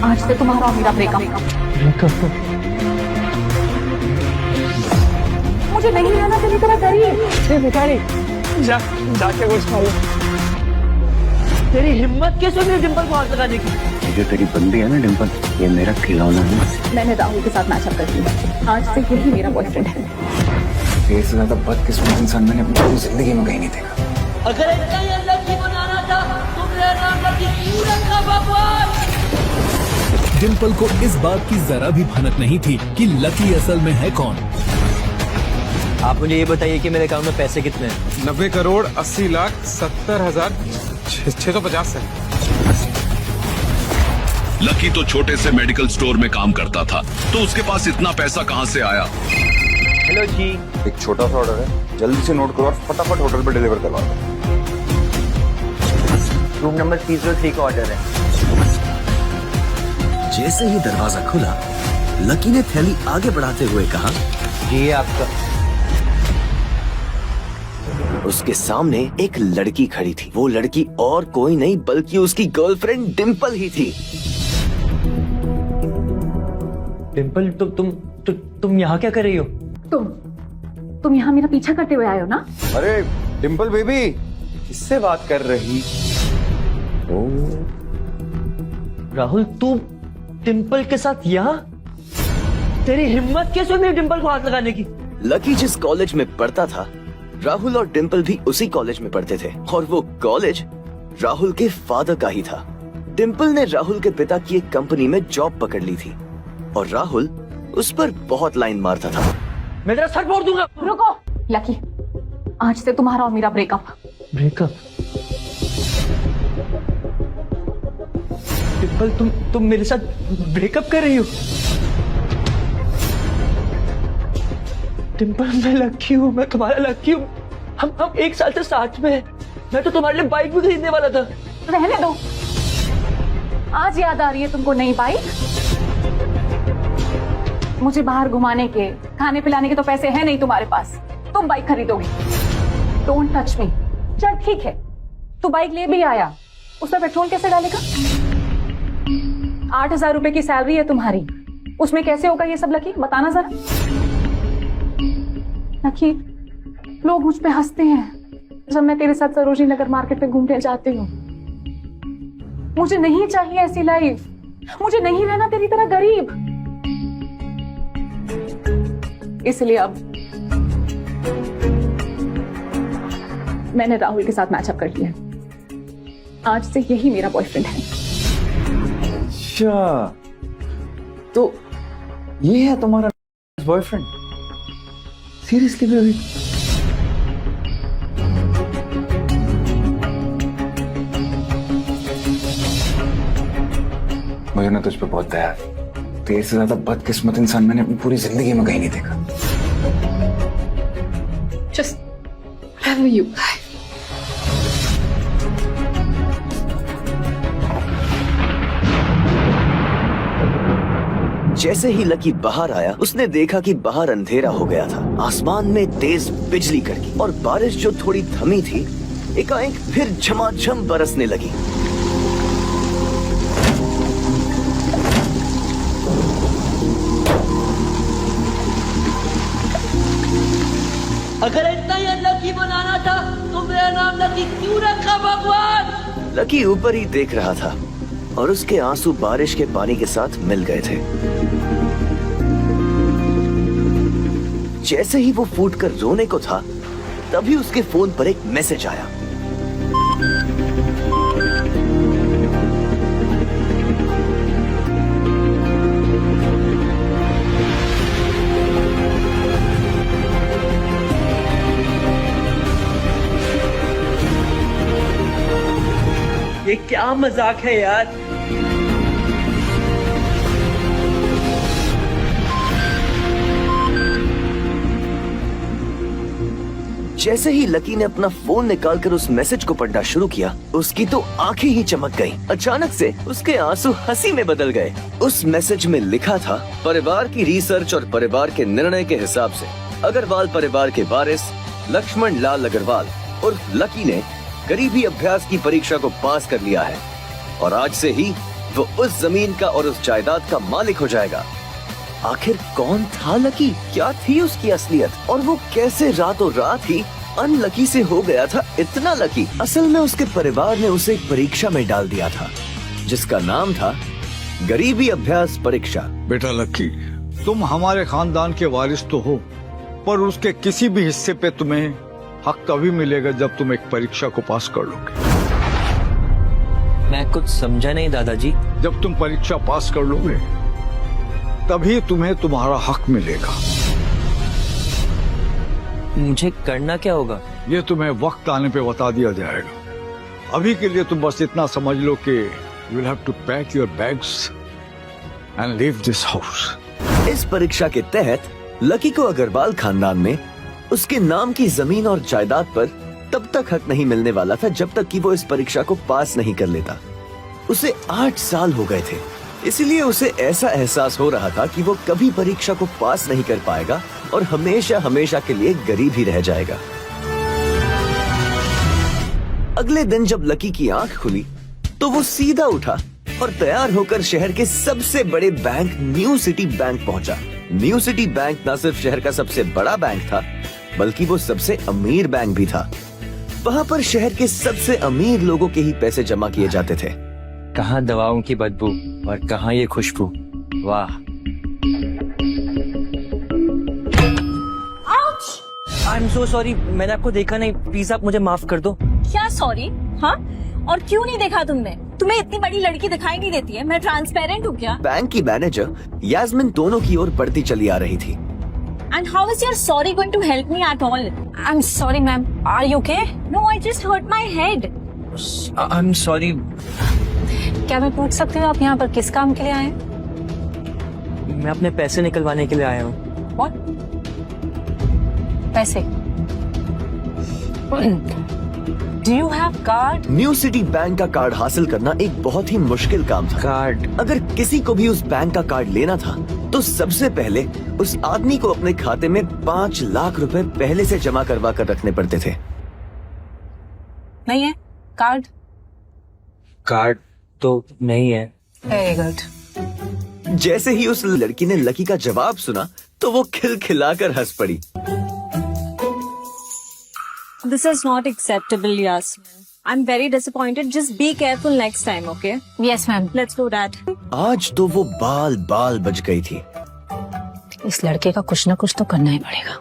आज से तुम्हारा और मेरा ब्रेकअप। मुझे नहीं रहना तेरी तरह गरीब। भिखारी जाके कुछ खा लो। तेरी हिम्मत कैसे हुई डिंपल को हाथ लगाने की? जो तेरी बंदी है ना डिंपल, ये मेरा खिलौना है। मैंने राहुल के साथ मैचअप कर लिया। आज से यही मेरा बॉयफ्रेंड है। इससे ज्यादा बदकिस्मत इंसान मैंने अपनी पूरी जिंदगी में कहीं नहीं देखा। अगर इतना ही लकी बनाना था तो मेरा नाम लकी क्यों रखा भगवान? डिंपल को इस बात की जरा भी भनक नहीं थी कि लकी असल में है कौन। आप मुझे ये बताइए कि मेरे अकाउंट में पैसे कितने हैं? 90 करोड़ 80 लाख 70,650 है। लकी तो छोटे से मेडिकल स्टोर में काम करता था, तो उसके पास इतना पैसा कहां से आया? हेलो जी। एक छोटा सा ऑर्डर है, जल्दी से नोट करो और फटाफट होटल पे डिलीवर करवा दो। रूम नंबर 303 का ऑर्डर है। जैसे ही दरवाजा खुला, लकी ने थैली आगे बढ़ाते हुए कहा, ये आपका। उसके सामने एक लड़की खड़ी थी। वो लड़की और कोई नहीं बल्कि उसकी गर्लफ्रेंड डिंपल ही थी। डिंपल तुम यहाँ क्या कर रही हो? तुम यहाँ मेरा पीछा करते हुए आए हो ना? अरे डिंपल बेबी, किससे बात कर रही? राहुल तू डिंपल के साथ यहाँ? तेरी हिम्मत कैसे हुई डिंपल को हाथ लगाने की? लकी जिस कॉलेज में पढ़ता था, राहुल और डिंपल भी उसी कॉलेज में पढ़ते थे और वो कॉलेज राहुल के फादर का ही था। डिंपल ने राहुल के पिता की एक कंपनी में जॉब पकड़ ली थी और राहुल उस पर बहुत लाइन मारता था। मैं तेरा सर फोड़ दूंगा। रुको लकी, आज से तुम्हारा और मेरा ब्रेकअप। ब्रेकअप? डिंपल तुम मेरे साथ ब्रेकअप कर रही हो? डिंपल मैं लकी हूँ, मैं तुम्हारा लकी हूँ। हम एक साल से साथ में हैं। मैं तो तुम्हारे लिए बाइक भी खरीदने वाला था। रहने दो, आज याद आ रही है तुमको नई बाइक? मुझे बाहर घुमाने के, खाने पिलाने के तो पैसे हैं नहीं तुम्हारे पास। तुम बाइक खरीदोगे? Don't touch me. चल ठीक है, तू बाइक ले भी आया, उसमें पेट्रोल कैसे डालेगा? 8,000 रुपए की सैलरी है तुम्हारी, उसमें कैसे होगा ये सब लकी? बताना जरा। लकी, लोग मुझ पे हंसते हैं जब मैं तेरे साथ सरोजनी नगर मार्केट पे घूमने जाती हूँ। मुझे नहीं चाहिए ऐसी लाइफ। मुझे नहीं रहना तेरी तरह गरीब। इसलिए अब मैंने राहुल के साथ मैचअप कर लिया। आज से यही मेरा बॉयफ्रेंड है। अच्छा, तो ये है तुम्हारा बॉयफ्रेंड? Seriously baby? मुझे ना तुझ पे बहुत दया है। तेरे से ज्यादा बदकिस्मत इंसान मैंने अपनी पूरी जिंदगी में कहीं नहीं देखा। Just whatever you like. जैसे ही लकी बाहर आया, उसने देखा कि बाहर अंधेरा हो गया था। आसमान में तेज बिजली कड़की और बारिश जो थोड़ी थमी थी, एकाएक फिर झमाझम बरसने लगी। अगर इतना ही लकी बनाना था तो मेरा नाम लकी क्यों रखा भगवान? लकी ऊपर ही देख रहा था और उसके आंसू बारिश के पानी के साथ मिल गए थे। जैसे ही वो फूटकर रोने को था, तभी उसके फोन पर एक मैसेज आया। ये क्या मजाक है यार? जैसे ही लकी ने अपना फोन निकालकर उस मैसेज को पढ़ना शुरू किया, उसकी तो आंखें ही चमक गईं। अचानक से उसके आंसू हंसी में बदल गए। उस मैसेज में लिखा था, परिवार की रिसर्च और परिवार के निर्णय के हिसाब से अग्रवाल परिवार के वारिस लक्ष्मण लाल अग्रवाल उर्फ लकी ने गरीबी अभ्यास की परीक्षा को पास कर लिया है और आज से ही वो उस जमीन का और उस जायदाद का मालिक हो जाएगा। आखिर कौन था लकी? क्या थी उसकी असलियत? और वो कैसे रातों रात ही अनलकी से हो गया था इतना लकी? असल में उसके परिवार ने उसे एक परीक्षा में डाल दिया था जिसका नाम था गरीबी अभ्यास परीक्षा। बेटा लक्की, तुम हमारे खानदान के वारिस तो हो, पर उसके किसी भी हिस्से पे तुम्हें हक तभी मिलेगा जब तुम एक परीक्षा को पास कर लोगे। मैं कुछ समझा नहीं दादाजी। जब तुम परीक्षा पास कर लोगे तभी तुम्हें तुम्हारा हक मिलेगा। मुझे करना क्या होगा? ये तुम्हें वक्त आने पे बता दिया जाएगा। अभी के लिए तुम बस इतना समझ लो कि you will have to pack your bags and leave this house. इस परीक्षा के तहत लकी को अग्रवाल खानदान में उसके नाम की जमीन और जायदाद पर तब तक हक नहीं मिलने वाला था जब तक कि वो इस परीक्षा को पास नहीं कर लेता। उसे 8 साल हो गए थे, इसलिए उसे ऐसा एहसास हो रहा था कि वो कभी परीक्षा को पास नहीं कर पाएगा और हमेशा हमेशा के लिए गरीब ही रह जाएगा। अगले दिन जब लकी की आंख खुली तो वो सीधा उठा और तैयार होकर शहर के सबसे बड़े बैंक न्यू सिटी बैंक पहुंचा। न्यू सिटी बैंक न सिर्फ शहर का सबसे बड़ा बैंक था बल्कि वो सबसे अमीर बैंक भी था। वहाँ पर शहर के सबसे अमीर लोगों के ही पैसे जमा किए जाते थे। कहाँ दवाओं की बदबू और कहाँ ये खुशबू। वाह। आई एम सो सॉरी, मैंने आपको देखा नहीं, प्लीज आप मुझे माफ कर दो। क्या सॉरी? हाँ, और क्यों नहीं देखा तुमने? तुम्हें इतनी बड़ी लड़की दिखाई नहीं देती है? मैं ट्रांसपेरेंट हूँ क्या? बैंक की मैनेजर यास्मिन दोनों की ओर बढ़ती चली आ रही थी। And how is your sorry going to help me at all? I'm sorry, ma'am. Are you okay? No, I just hurt my head. I am sorry. क्या मैं पूछ सकती हूँ आप यहाँ पर किस काम के लिए आए हैं? मैं अपने पैसे निकलवाने के लिए आया हूँ। What? पैसे? Do you have card? New city bank का कार्ड हासिल करना एक बहुत ही मुश्किल काम था। कार्ड? अगर किसी को भी उस बैंक का कार्ड लेना था तो सबसे पहले उस आदमी को अपने खाते में 5 लाख रुपए पहले से जमा करवा कर रखने पड़ते थे। नहीं है कार्ड? कार्ड तो नहीं है। Very good. जैसे ही उस लड़की ने लकी का जवाब सुना तो वो खिलखिलाकर हंस पड़ी। This is not acceptable, Yasmin. I'm very disappointed. Just be careful next time, okay? Yes, ma'am. Let's do that. आज तो वो बाल बाल बच गई थी। इस लड़के का कुछ ना कुछ तो करना ही पड़ेगा।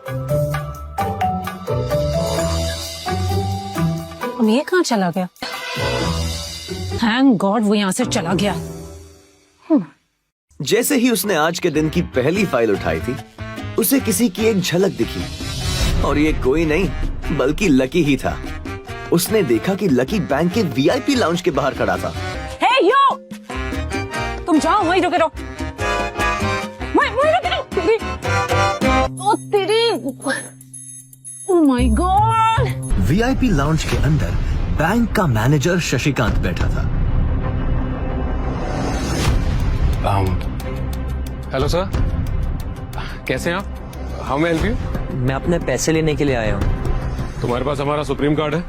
अब ये कहाँ चला गया? Thank God वो यहाँ से चला गया। जैसे ही उसने आज के दिन की पहली फाइल उठाई थी उसे किसी की एक झलक दिखी और ये कोई नहीं बल्कि लकी ही था। उसने देखा कि लकी बैंक के वीआईपी लाउंज के बाहर खड़ा था। Hey yo! तुम जाओ वहीं रुके रहो। वहीं रुके रहो। ओ तेरी! Oh my God! VIP lounge के अंदर बैंक का मैनेजर शशिकांत बैठा था। हेलो सर, कैसे हैं आप? How may help you? मैं अपने पैसे लेने के लिए आया हूँ। तुम्हारे पास हमारा सुप्रीम कार्ड है?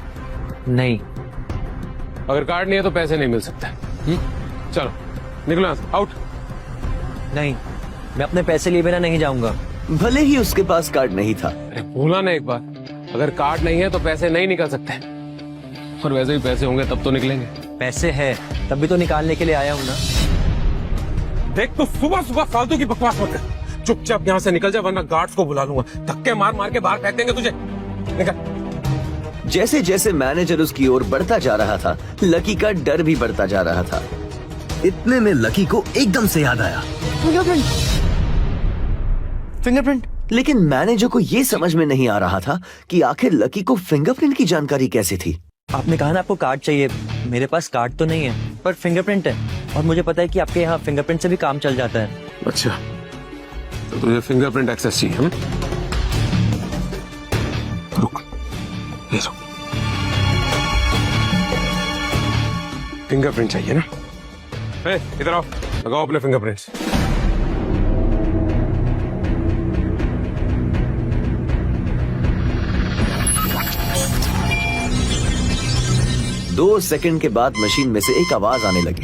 नहीं। अगर कार्ड नहीं है तो पैसे नहीं मिल सकते। चलो निकलो यहाँ से, आउट। नहीं, मैं अपने पैसे लिए बिना नहीं जाऊंगा। भले ही उसके पास कार्ड नहीं था। अरे बोला ना एक बार, अगर कार्ड नहीं है तो पैसे नहीं निकल सकते। और वैसे भी पैसे होंगे तब तो निकलेंगे। पैसे है तभी तो निकालने के लिए आया हूँ ना। देख तो सुबह सुबह फालतू की बकवास मत कर। चुपचाप यहाँ से निकल जा वरना गार्ड्स को बुला लूंगा। धक्के मार मार के बाहर फेंक देंगे तुझे। निकल। जैसे जैसे मैनेजर उसकी ओर बढ़ता जा रहा था लकी का डर भी बढ़ता जा रहा था। इतने में लकी को एकदम से याद आया फिंगरप्रिंट। लेकिन मैनेजर को ये समझ में नहीं आ रहा था कि आखिर लकी को फिंगरप्रिंट की जानकारी कैसे थी। आपने कहा ना आपको कार्ड चाहिए, मेरे पास कार्ड तो नहीं है पर फिंगरप्रिंट है और मुझे पता है कि आपके यहाँ फिंगरप्रिंट से भी काम चल जाता है। अच्छा, तो तुझे फिंगरप्रिंट एक्सेस चाहिए? रुक, ये रुक। फिंगरप्रिंट चाहिए ना? इधर आओ, लगाओ अपने फिंगरप्रिंट्स। दो सेकंड के बाद मशीन में से एक आवाज आने लगी।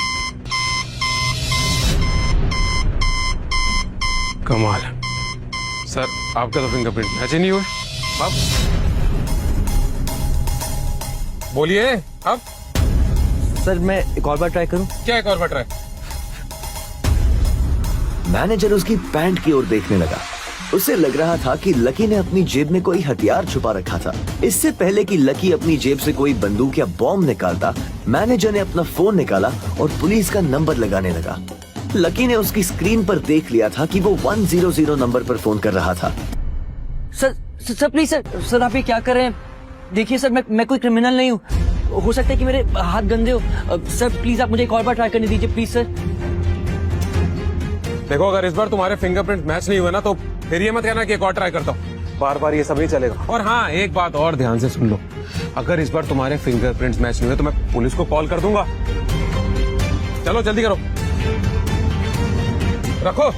कमाल है सर, आपका तो फिंगरप्रिंट मैच ही नहीं हुआ। अब बोलिए अब सर मैं एक और बार ट्राई करूं? क्या एक और बार ट्राई? मैनेजर उसकी पैंट की ओर देखने लगा। उसे लग रहा था कि लकी ने अपनी जेब में कोई हथियार छुपा रखा था। इससे पहले कि लकी अपनी जेब से कोई बंदूक या बॉम्ब निकालता, मैनेजर ने अपना फोन निकाला और पुलिस का नंबर लगाने लगा। लकी ने उसकी स्क्रीन पर देख लिया था कि वो 100 नंबर पर फोन कर रहा था। सर प्लीज सर आप ये क्या कर रहे हैं? देखिए सर मैं कोई क्रिमिनल नहीं हूँ, हो सकता है कि मेरे हाथ गंदे हो। सर प्लीज आप मुझे एक और बार ट्राई करने दीजिए प्लीज सर। देखो, अगर इस बार तुम्हारे फिंगरप्रिंट मैच नहीं हुए ना तो फिर ये मत कहना कि एक और ट्राई करता हूँ। बार बार ये सब नहीं चलेगा। और हाँ, एक बात और ध्यान से सुन लो, अगर इस बार तुम्हारे फिंगरप्रिंट्स मैच नहीं हुए तो मैं पुलिस को कॉल कर दूंगा। चलो जल्दी करो, रखो।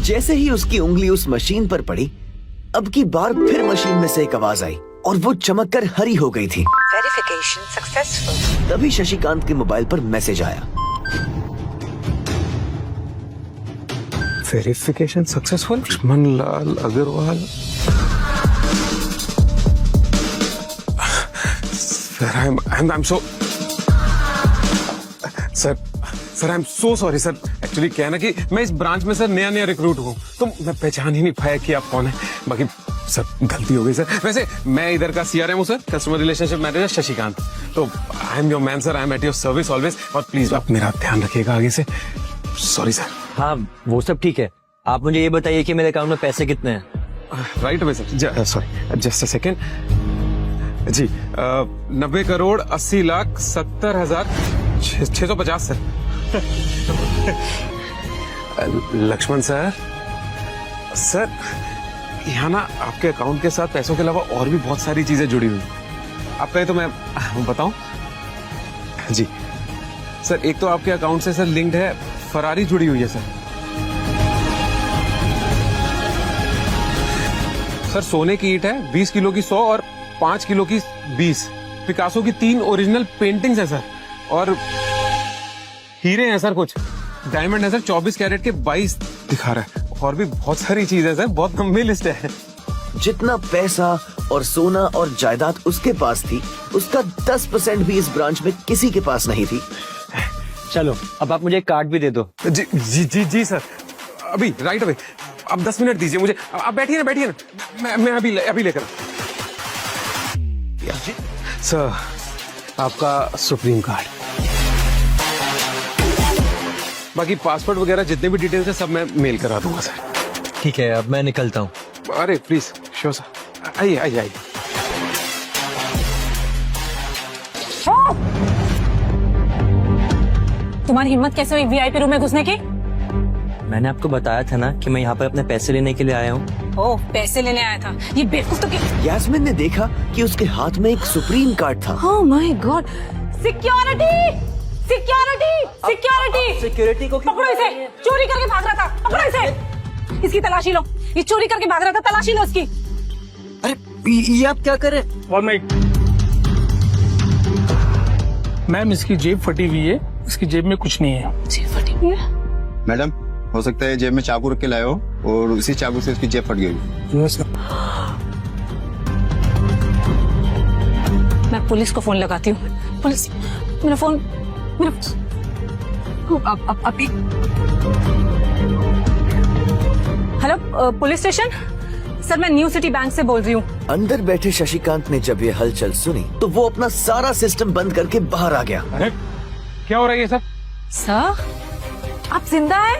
जैसे ही उसकी उंगली उस मशीन पर पड़ी, अब की बार फिर मशीन में से एक आवाज आई और वो चमककर हरी हो गई थी। Verification successful. तभी शशिकांत के मोबाइल पर मैसेज आया। Verification successful. Lakshman Lal Agarwal. Sir I am so sorry sir. Actually क्या है ना कि मैं इस ब्रांच में सर नया रिक्रूट हूँ, तो मैं पहचान ही नहीं पाया कि आप कौन है। बाकी सर गलती हो गई सर। वैसे मैं इधर का CRM हूँ sir, customer relationship manager Shashikant. तो I am your man sir, I am at your service always. और प्लीज आप मेरा ध्यान रखिएगा आगे से। Sorry sir. हाँ वो सब ठीक है, आप मुझे ये बताइए कि मेरे अकाउंट में पैसे कितने हैं? Right away sir. Sorry just a second जी। 90,80,70,650 सर। लक्ष्मण सर, सर यहाँ ना आपके अकाउंट के साथ पैसों के अलावा और भी बहुत सारी चीजें जुड़ी हुई। आप कहे तो मैं बताऊं? जी सर, एक तो आपके अकाउंट से सर लिंक्ड है फरारी जुड़ी हुई है सर। सर सोने की ईंट है 20 किलो की 100 और 5 किलो की 20। पिकासो की 3 ओरिजिनल पेंटिंग्स है सर। और हीरे हैं सर, कुछ डायमंड है सर 24 कैरेट के 22 दिखा रहा है। और भी बहुत सारी चीजें सर, बहुत लंबी लिस्ट है। जितना पैसा और सोना और जायदाद उसके पास थी, उसका 10% भी इस ब्रांच में किसी के पास नहीं थी। चलो अब आप मुझे एक कार्ड भी दे दो। जी जी जी जी सर, अभी राइट अवे। आप 10 मिनट दीजिए मुझे। आप बैठिए ना, मैं अभी लेकर सर आपका सुप्रीम कार्ड। बाकी पासपोर्ट वगैरह जितने भी डिटेल्स है सब मैं मेल करा दूंगा सर। ठीक है, अब मैं निकलता हूँ। अरे प्लीज श्योर सर, आइए। तुम्हारी हिम्मत कैसे हुई VIP रूम में घुसने की? मैंने आपको बताया था ना कि मैं यहाँ पर अपने पैसे लेने के लिए आया हूँ। ओह, पैसे लेने आया था। ये बेवकूफ तो यास्मीन ने देखा कि उसके हाथ में एक सुप्रीम कार्ड था। Oh my God. सिक्योरिटी को पकड़ो इसे, चोरी करके भाग रहा था। पकड़ो इसे, इसकी तलाशी लो। ये चोरी करके भाग रहा था, तलाशी लो इसकी। अरे ये आप क्या कर रहे हैं? 1 मिनट मैम, इसकी जेब फटी हुई है, इसकी जेब में कुछ नहीं है। जेब फटी हुई है? मैडम हो सकता है जेब में चाकू रख के लाए हो और उसी चाकू से उसकी जेब फट गई। मैं पुलिस को फोन लगाती हूँ। पुलिस, मेरा फोन अभी। हेलो पुलिस स्टेशन सर, मैं न्यू सिटी बैंक से बोल रही हूँ। अंदर बैठे शशिकांत ने जब ये हलचल सुनी तो वो अपना सारा सिस्टम बंद करके बाहर आ गया। अरे क्या हो रहा है ये सब? सर आप जिंदा हैं?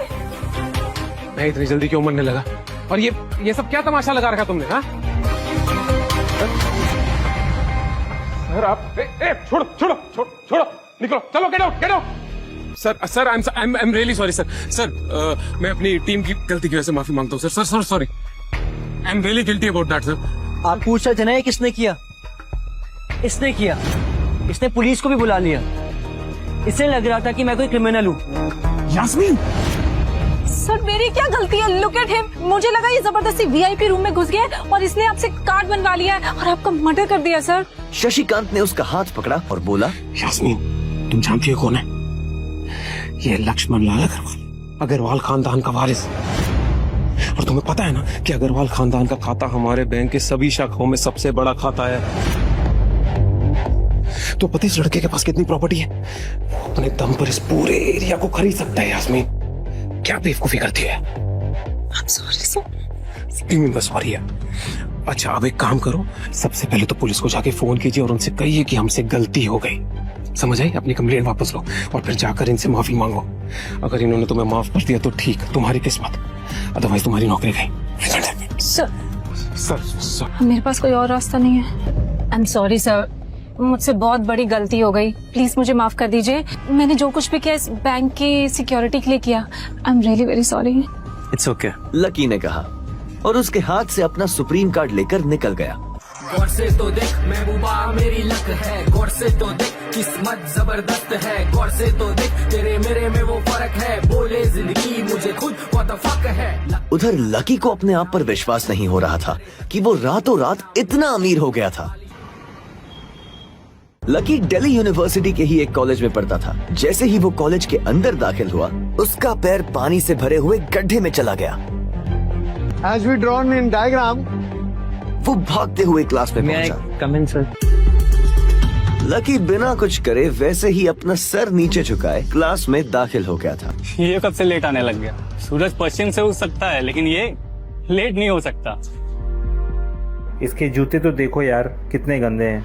मैं इतनी जल्दी क्यों मरने लगा? और ये सब क्या तमाशा लगा रखा तुमने? हाँ सर आप छोड़ो निकलो, चलो get out. Sir I am really sorry sir. मैं अपनी टीम की गलती की वजह से माफी मांगता हूँ sir. Sorry, I am really guilty about that sir. आप पूछ रहे थे ना ये किसने किया? इसने किया। इसने पुलिस को भी बुला लिया। इसे लग रहा था कि मैं कोई क्रिमिनल हूँ। यास्मीन सर मेरी क्या गलती है? Look at him. मुझे लगा ये जबरदस्ती वीआईपी रूम में घुस गया है और इसने आपसे कार्ड बनवा लिया है और आपका मर्डर कर दिया सर। शशिकांत ने उसका हाथ पकड़ा और बोला, यास्मीन, तुम जानती हो कौन है? ये लक्ष्मण लाल अग्रवाल, अग्रवाल खानदान का वारिस। और तुम्हें पता है ना कि अग्रवाल खानदान का खाता हमारे बैंक के सभी शाखाओं में सबसे बड़ा खाता है। तो पति इस लड़के के पास कितनी प्रॉपर्टी है? वो अपने दम पर इस पूरे एरिया को खरीद सकता है। यास्मीन, क्या बेवकूफी करती है? सॉरी है। अच्छा, अब एक काम करो, सबसे पहले तो पुलिस को जाके फोन कीजिए और उनसे कहिए कि हमसे गलती हो गई। समझ आई? अपनी कंप्लेंट वापस लो और फिर जाकर इनसे माफी मांगो। अगर इन्होंने तुम्हें माफ कर दिया तो ठीक, तुम्हारी किस्मत, अदरवाइज तुम्हारी नौकरी गई। सर मेरे पास कोई और रास्ता नहीं है। आई एम सॉरी सर, मुझसे बहुत बड़ी गलती हो गई, प्लीज मुझे माफ कर दीजिए। मैंने जो कुछ भी किया इस बैंक की सिक्योरिटी के लिए किया। I am really very sorry. It's okay. Lucky ने कहा और उसके हाथ से अपना सुप्रीम कार्ड लेकर निकल गया। गौर से तो देख महबूबा मेरी लक है, गौर से तो देख किस्मत जबरदस्त है, गौर से तो देख तेरे मेरे में वो फर्क है, बोले जिंदगी मुझे खुद व्हाट द फक है। उधर लकी को अपने आप पर विश्वास नहीं हो रहा था कि वो रातों रात इतना अमीर हो गया था। लकी दिल्ली यूनिवर्सिटी के ही एक कॉलेज में पढ़ता था। जैसे ही वो कॉलेज के अंदर दाखिल हुआ, उसका पैर पानी से भरे हुए गड्ढे में चला गया। As we drawn in diagram, वो भागते हुए क्लास में पहुंचा। कम इन सर। लकी बिना कुछ करे वैसे ही अपना सर नीचे झुकाए क्लास में दाखिल हो गया था। ये कब से लेट आने लग गया? सूरज पश्चिम से उग सकता है लेकिन ये लेट नहीं हो सकता। इसके जूते तो देखो यार, कितने गंदे हैं।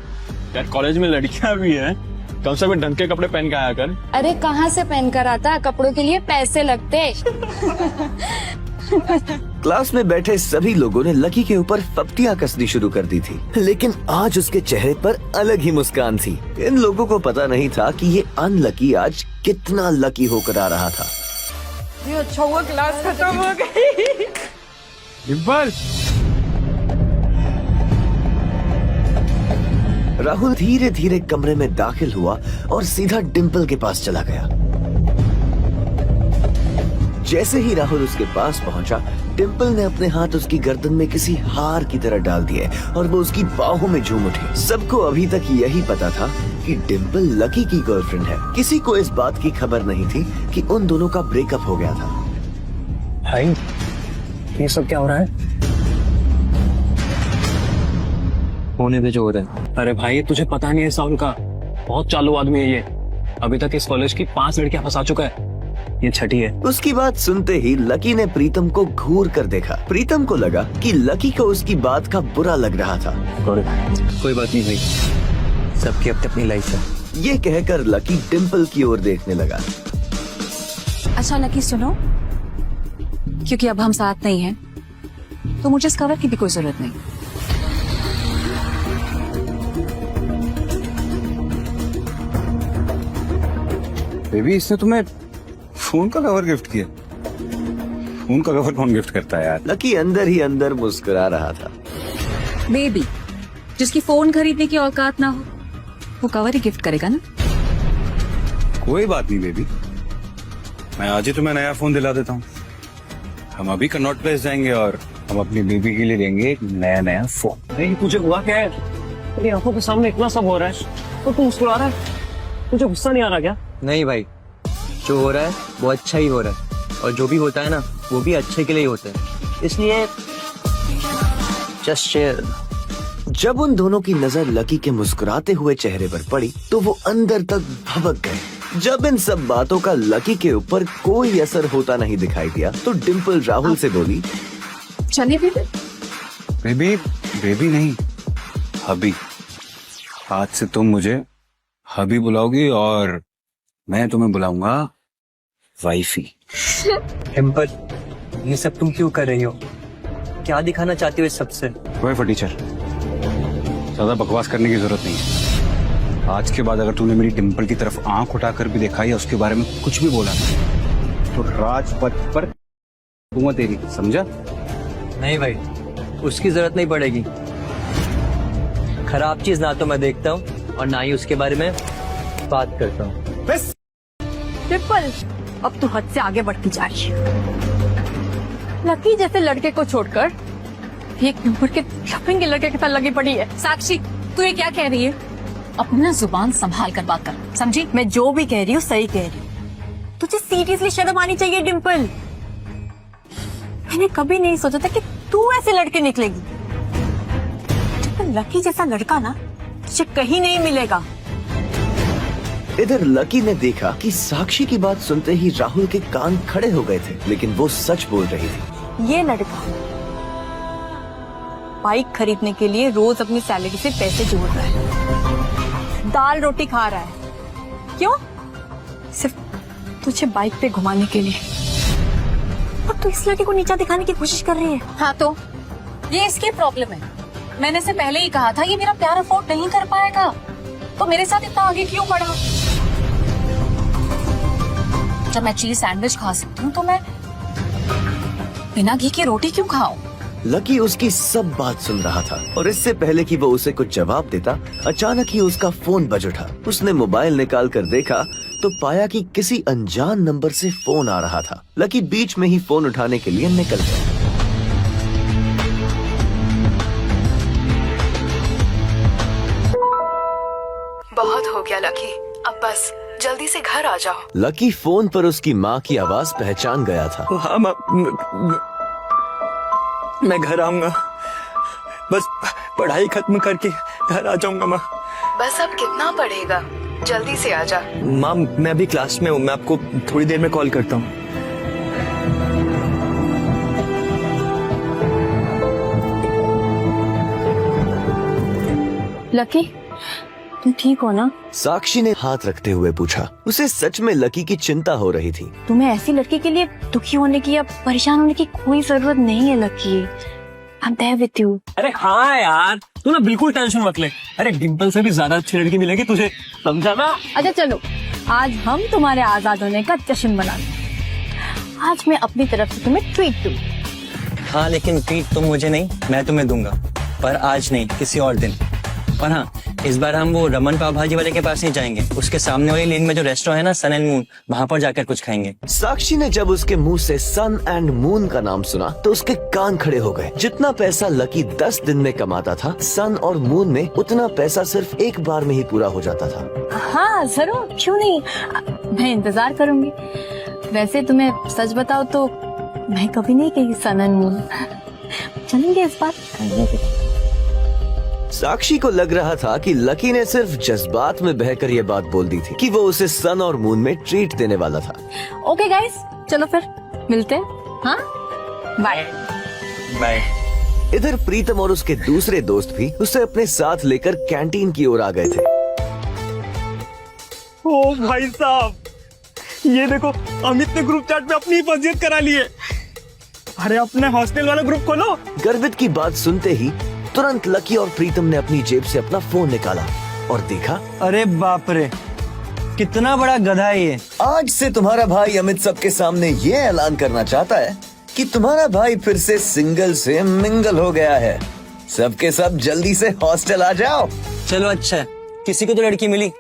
यार कॉलेज में लड़कियां भी हैं, कम से कम ढंग के कपड़े पहन के आया कर। अरे कहाँ से पहन कर आता, कपड़ों के लिए पैसे लगते। क्लास में बैठे सभी लोगों ने लकी के ऊपर फप्तियां कसनी शुरू कर दी थी, लेकिन आज उसके चेहरे पर अलग ही मुस्कान थी। इन लोगों को पता नहीं था कि ये अनलकी आज कितना लकी होकर आ रहा था। ये अच्छा हुआ क्लास खत्म हो गई। डिम्पल, राहुल धीरे धीरे कमरे में दाखिल हुआ और सीधा डिम्पल के पास चला गया। जैसे ही राहुल उसके पास पहुंचा, डिम्पल ने अपने हाथ उसकी गर्दन में किसी हार की तरह डाल दिए और वो उसकी बाहों में झूम उठी। सबको अभी तक यही पता था कि डिम्पल लकी की गर्लफ्रेंड है। किसी को इस बात की खबर नहीं थी कि उन दोनों का ब्रेकअप हो गया था। भाई, ये सब क्या हो रहा है? होने दे जो हो रहा है। अरे भाई तुझे पता नहीं है साउल का, बहुत चालू आदमी है ये। अभी तक इस कॉलेज की 5 लड़कियां फंसा चुका है, ये छठी है। उसकी बात सुनते ही लकी ने प्रीतम को घूर कर देखा। प्रीतम को लगा कि लकी को उसकी बात का बुरा लग रहा था। कोई बात नहीं भाई, सबकी अपनी अपनी लाइफ है। ये कहकर लकी डिम्पल की ओर देखने लगा। अच्छा लकी सुनो, क्योंकि अब हम साथ नहीं हैं, तो मुझे इस कवर की भी कोई जरूरत नहीं। बेबी, इसने तुम्हें फोन का कवर गिफ्ट किया? फोन का कवर कौन गिफ्ट करता है यार? लकी अंदर ही अंदर मुस्कुरा रहा था। बेबी, जिसकी फोन खरीदने की औकात ना हो, वो कवर ही गिफ्ट करेगा ना। कोई बात नहीं बेबी, मैं आज ही तुम्हें नया फोन दिला देता हूँ। हम अभी कनॉट प्लेस जाएंगे और हम अपनी बेबी के लिए देंगे एक नया फोन। नहीं तुझे हुआ क्या है? तेरी आंखों के सामने इतना सब हो रहा है तो तू मुस्कुरा रहा है, तुझे गुस्सा नहीं आ रहा क्या? नहीं भाई, जो हो रहा है वो अच्छा ही हो रहा है, और जो भी होता है ना वो भी अच्छे के लिए ही होता है, इसलिए जस्ट शेयर। जब उन दोनों की नजर लकी के मुस्कुराते हुए चेहरे पर पड़ी तो वो अंदर तक भभक गए। जब इन सब बातों का लकी के ऊपर कोई असर होता नहीं दिखाई दिया तो डिम्पल राहुल से बोली, चलिए बेबी। बेबी नहीं, हबी। आज से तुम मुझे हबी बुलाओगी और मैं तुम्हें बुलाऊंगा वाइफी। डिम्पल, ये सब तुम क्यों कर रही हो? क्या दिखाना चाहती हो इस सबसे? वही फटीचर, ज्यादा बकवास करने की जरूरत नहीं है। आज के बाद अगर तूने मेरी डिम्पल की तरफ आंख उठाकर भी देखा या उसके बारे में कुछ भी बोला तो राजपथ पर दूंगा तेरी, समझा? नहीं भाई, उसकी जरूरत नहीं पड़ेगी। खराब चीज ना तो मैं देखता हूँ और ना ही उसके बारे में बात करता हूँ। डिम्पल, अब तू हद से आगे बढ़ती जा रही है। लकी जैसे लड़के को छोड़कर एक नंबर के लफंगे लड़के के साथ लगी पड़ी है। साक्षी, तू ये क्या कह रही है? अपना जुबान संभाल कर बात कर, समझी? मैं जो भी कह रही हूँ सही कह रही हूँ। तुझे सीरियसली शर्म आनी चाहिए डिम्पल। मैंने कभी नहीं सोचा था कि तू ऐसे लड़के निकलेगी। लकी जैसा लड़का ना तुझे कहीं नहीं मिलेगा। इधर लकी ने देखा कि साक्षी की बात सुनते ही राहुल के कान खड़े हो गए थे, लेकिन वो सच बोल रही थी। ये लड़का बाइक खरीदने के लिए रोज अपनी सैलरी से पैसे जोड़ रहा है, दाल रोटी खा रहा है। क्यों? सिर्फ तुझे बाइक पे घुमाने के लिए। और तू इस लड़के को नीचा दिखाने की कोशिश कर रही है। हाँ तो ये इसकी प्रॉब्लम है। मैंने से पहले ही कहा था ये मेरा प्यार अफोर्ड नहीं कर पाएगा, तो मेरे साथ इतना आगे क्यों बढ़ा? जब मैं चीज सैंडविच खा सकती हूँ तो मैं बिना घी की रोटी क्यों खाऊं? लकी उसकी सब बात सुन रहा था और इससे पहले कि वो उसे कुछ जवाब देता, अचानक ही उसका फोन बज उठा। उसने मोबाइल निकाल कर देखा तो पाया कि किसी अनजान नंबर से फोन आ रहा था। लकी बीच में ही फोन उठाने के लिए निकल गया। बहुत हो गया लकी, अब बस जल्दी से घर आ जाओ। लकी फोन पर उसकी माँ की आवाज पहचान गया था। हाँ मैं घर आऊंगा, बस पढ़ाई खत्म करके घर आ जाऊंगा माँ। बस अब कितना पढ़ेगा, जल्दी से आ जा। माँ मैं अभी क्लास में हूँ, मैं आपको थोड़ी देर में कॉल करता हूँ। लकी, तुम ठीक हो ना? साक्षी ने हाथ रखते हुए पूछा। उसे सच में लकी की चिंता हो रही थी। तुम्हें ऐसी लड़की के लिए दुखी होने की या परेशान होने की कोई जरूरत नहीं है lucky. I'm there with you। अरे हाँ यार, तू ना बिल्कुल टेंशन मत ले। अरे डिम्पल से भी ज्यादा अच्छी लड़की मिलेगी तुझे, समझा ना? अच्छा चलो, आज हम तुम्हारे आजाद होने का जश्न मनाएंगे। आज मैं अपनी तरफ से तुम्हें ट्रीट दूँ। हाँ लेकिन ट्रीट तुम मुझे नहीं, मैं तुम्हें दूंगा, पर आज नहीं, किसी और दिन। और हाँ, इस बार हम वो रमन पाव भाजी वाले के पास नहीं जाएंगे, उसके सामने वाली लेन में जो रेस्टोरेंट है ना, सन एंड मून, वहाँ पर जाकर कुछ खाएंगे। साक्षी ने जब उसके मुंह से सन एंड मून का नाम सुना तो उसके कान खड़े हो गए। जितना पैसा लकी 10 दिन में कमाता था, सन और मून में उतना पैसा सिर्फ एक बार में ही पूरा हो जाता था। हाँ जरूर, क्यों नहीं, मैं इंतजार करूंगी। वैसे तुम्हें सच बताओ तो मैं कभी नहीं कही सन एंड मून। चलेंगे इस बार। साक्षी को लग रहा था कि लकी ने सिर्फ जज्बात में बहकर ये बात बोल दी थी कि वो उसे सन और मून में ट्रीट देने वाला था। ओके गाइस, चलो फिर मिलते हैं। हाँ बाय बाय। इधर प्रीतम और उसके दूसरे दोस्त भी उसे अपने साथ लेकर कैंटीन की ओर आ गए थे। ओ भाई साहब, ये देखो अमित ने ग्रुप चैट में अपनी फजीयत करा ली है। अरे अपने हॉस्टल वाला ग्रुप खोलो। गर्वित की बात सुनते ही तुरंत लकी और प्रीतम ने अपनी जेब से अपना फोन निकाला और देखा। अरे बाप रे, कितना बड़ा गधा है ये। आज से तुम्हारा भाई अमित सबके सामने ये ऐलान करना चाहता है कि तुम्हारा भाई फिर से सिंगल से मिंगल हो गया है। सबके सब जल्दी से हॉस्टल आ जाओ। चलो अच्छा है, किसी को तो लड़की मिली।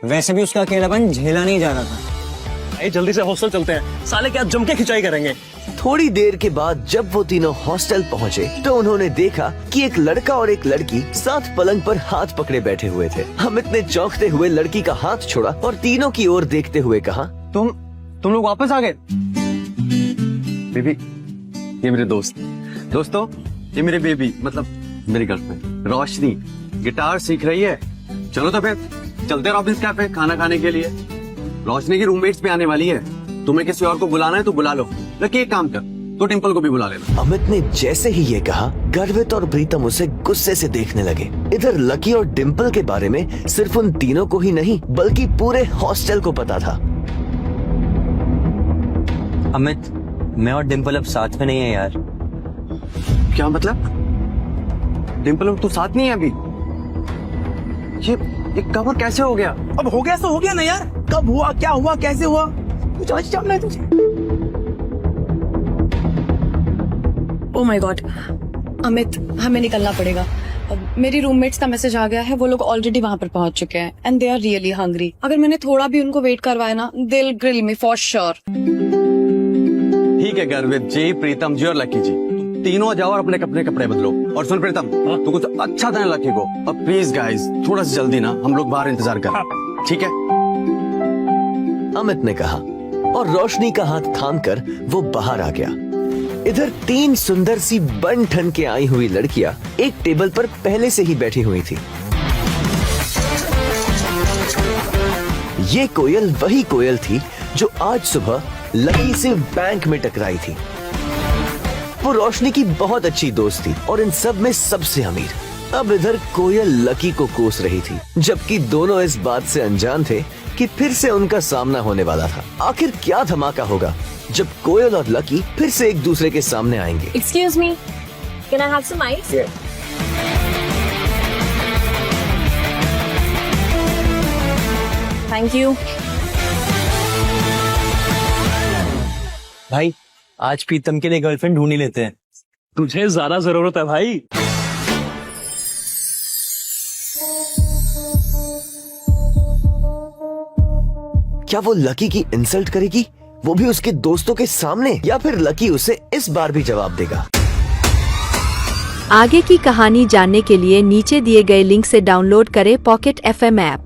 वैसे भी उसका अकेलापन झेला नहीं जा रहा था। जल्दी से हॉस्टल चलते हैं, साले क्या जम के खिंचाई करेंगे। थोड़ी देर के बाद जब वो तीनों हॉस्टल पहुँचे तो उन्होंने देखा कि एक लड़का और एक लड़की साथ पलंग पर हाथ पकड़े बैठे हुए थे। अमित ने चौंकते हुए लड़की का हाथ छोड़ा और तीनों की ओर देखते हुए कहा, तुम लोग वापस आ गए? बेबी, ये मेरे दोस्तों, ये मेरे बेबी, मतलब मेरी गर्लफ्रेंड रोशनी गिटार सीख रही है। चलो तो फिर चलते हैं रॉबिन्स कैफे खाना खाने के लिए। रोशनी की रूममेट्स भी आने वाली है। तुम्हें किसी और को बुलाना है तो बुला लो। लकी एक काम कर, तो टिम्पल को भी बुला लेना। अमित ने जैसे ही ये कहा, गर्वित और प्रीतम उसे गुस्से से देखने लगे। इधर लकी और डिम्पल के बारे में सिर्फ उन तीनों को ही नहीं बल्कि पूरे हॉस्टल को पता था। अमित, मैं और डिम्पल अब साथ में नहीं है यार। क्या मतलब? डिम्पल और तू साथ नहीं है अभी? ये कब और कैसे हो गया? अब हो गया तो हो गया ना यार। कब हुआ, क्या हुआ, कैसे हुआ, कुछ आज जानना है तुझे? ओह माय गॉड, अमित हमें निकलना पड़ेगा। मेरी रूममेट्स का मैसेज आ गया है, वो लोग ऑलरेडी वहाँ पर पहुँच चुके हैं and they are really hungry. अगर मैंने थोड़ा भी उनको वेट करवाया ना, they will grill me for sure. ठीक है गर्वित जी, प्रीतम जी और लकी जी, तीनों जाओ और अपने अपने कपड़े बदलो। और सुन प्रीतम, तू कुछ अच्छा देना लकी को। अब प्लीज गाइस थोड़ा सा जल्दी ना, हम लोग बाहर इंतजार कर, ठीक है? अमित ने कहा और रोशनी का हाथ थामकर वो बाहर आ गया। इधर 3 सुंदर सी बन ठन के आई हुई लड़कियां एक टेबल पर पहले से ही बैठी हुई थी। ये कोयल वही कोयल थी जो आज सुबह लकी से बैंक में टकराई थी। वो रोशनी की बहुत अच्छी दोस्त थी और इन सब में सबसे अमीर। अब इधर कोयल लकी को कोस रही थी, जबकि दोनों इस बात से अनजान थे कि फिर से उनका सामना होने वाला था। आखिर क्या धमाका होगा जब कोयल और लकी फिर से एक दूसरे के सामने आएंगे। Excuse me, can I have some ice? Thank you. भाई आज प्रीतम के लिए गर्लफ्रेंड ढूंढ ही लेते हैं। तुझे ज्यादा जरूरत है भाई। क्या वो लकी की इंसल्ट करेगी, वो भी उसके दोस्तों के सामने, या फिर लकी उसे इस बार भी जवाब देगा? आगे की कहानी जानने के लिए नीचे दिए गए लिंक से डाउनलोड करें पॉकेट FM ऐप।